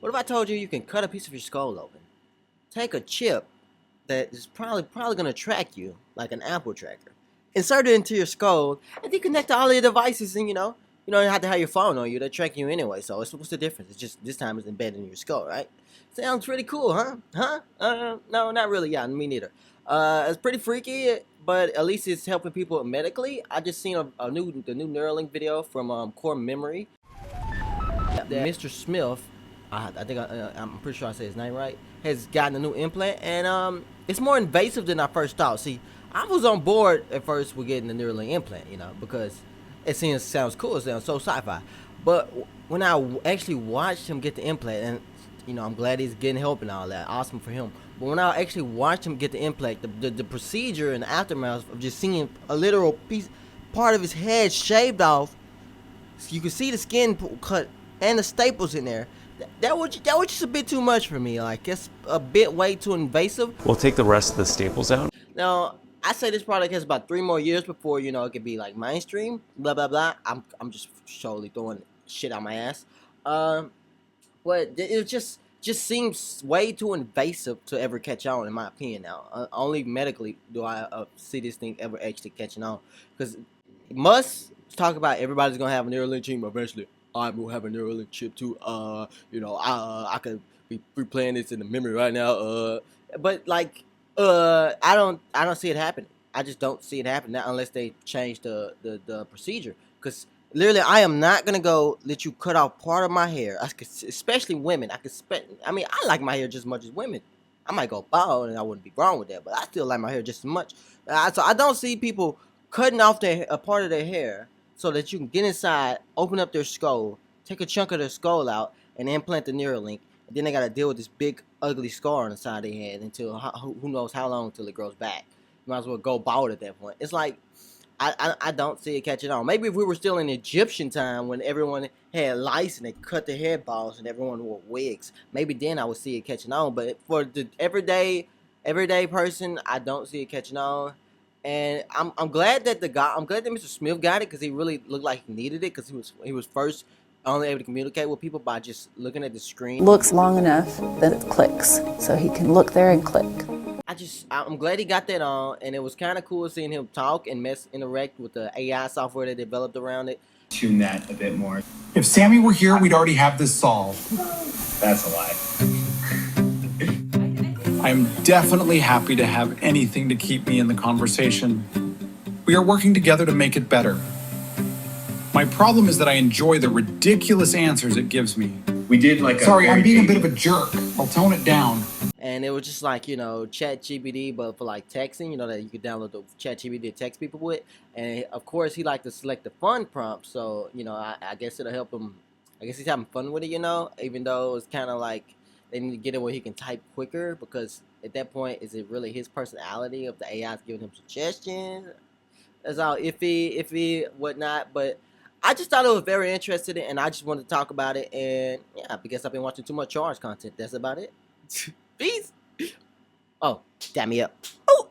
What if I told you you can cut a piece of your skull open, take a chip that is probably gonna track you like an Apple tracker, insert it into your skull, and then connect to all your devices, and you don't have to have your phone on you. They're tracking you anyway. So what's the difference? It's just this time it's embedded in your skull, right? Sounds pretty cool, huh? Huh? No, not really. Yeah, me neither. It's pretty freaky, but at least it's helping people medically. I just seen the new Neuralink video from Core Memory. That Mr. Smith, I think I'm pretty sure I said his name right, has gotten a new implant, and it's more invasive than I first thought. See, I was on board at first with getting the Neuralink implant, because it sounds cool, it sounds so sci-fi. But when I actually watched him get the implant, and I'm glad he's getting help and all that, awesome for him. But when I actually watched him get the implant, the procedure and the aftermath of just seeing a literal part of his head shaved off, you could see the skin cut and the staples in there. That was just a bit too much for me. Like, it's a bit way too invasive. We'll take the rest of the staples out. Now, I say this product has about 3 more years before it could be like mainstream. Blah blah blah. I'm just totally throwing shit out my ass. But it just seems way too invasive to ever catch on, in my opinion. Now, only medically do I see this thing ever actually catching on, because it must talk about everybody's gonna have a Neuralink chip eventually. I will have a Neuralink chip too. I could be replaying this in the memory right now. But like, I don't see it happening. I just don't see it happening, not unless they change the procedure. Because literally, I am not gonna go let you cut off part of my hair. Especially women. I mean, I like my hair just as much as women. I might go bald, and I wouldn't be wrong with that. But I still like my hair just as much. So I don't see people cutting off a part of their hair so that you can get inside, open up their skull, take a chunk of their skull out, and implant the Neuralink. And then they gotta deal with this big, ugly scar on the side of their head until who knows how long until it grows back. You might as well go bald at that point. It's like, I don't see it catching on. Maybe if we were still in Egyptian time when everyone had lice and they cut their head balls and everyone wore wigs, maybe then I would see it catching on. But for the everyday person, I don't see it catching on. And I'm glad that Mr. Smith got it, because he really looked like he needed it, because he was first only able to communicate with people by just looking at the screen. Looks long enough that it clicks, so he can look there and click. I'm glad he got that on, and it was kind of cool seeing him talk and interact with the AI software they developed around it. Tune that a bit more. If Sammy were here, we'd already have this solved. That's a lie. I'm definitely happy to have anything to keep me in the conversation. We are working together to make it better. My problem is that I enjoy the ridiculous answers it gives me. We did like a... Sorry, I'm being a bit of a jerk. I'll tone it down. And it was just like, ChatGPT, but for like texting, that you could download the ChatGPT to text people with. And of course, he liked to select the fun prompt. So, I guess it'll help him. I guess he's having fun with it, even though it's kind of like they need to get it where he can type quicker, because at that point, is it really his personality of the AI's giving him suggestions? That's all iffy, whatnot. But I just thought it was very interesting, and I just wanted to talk about it. And yeah, because I've been watching too much Charge content. That's about it. Peace. Oh, damn me up. Oh.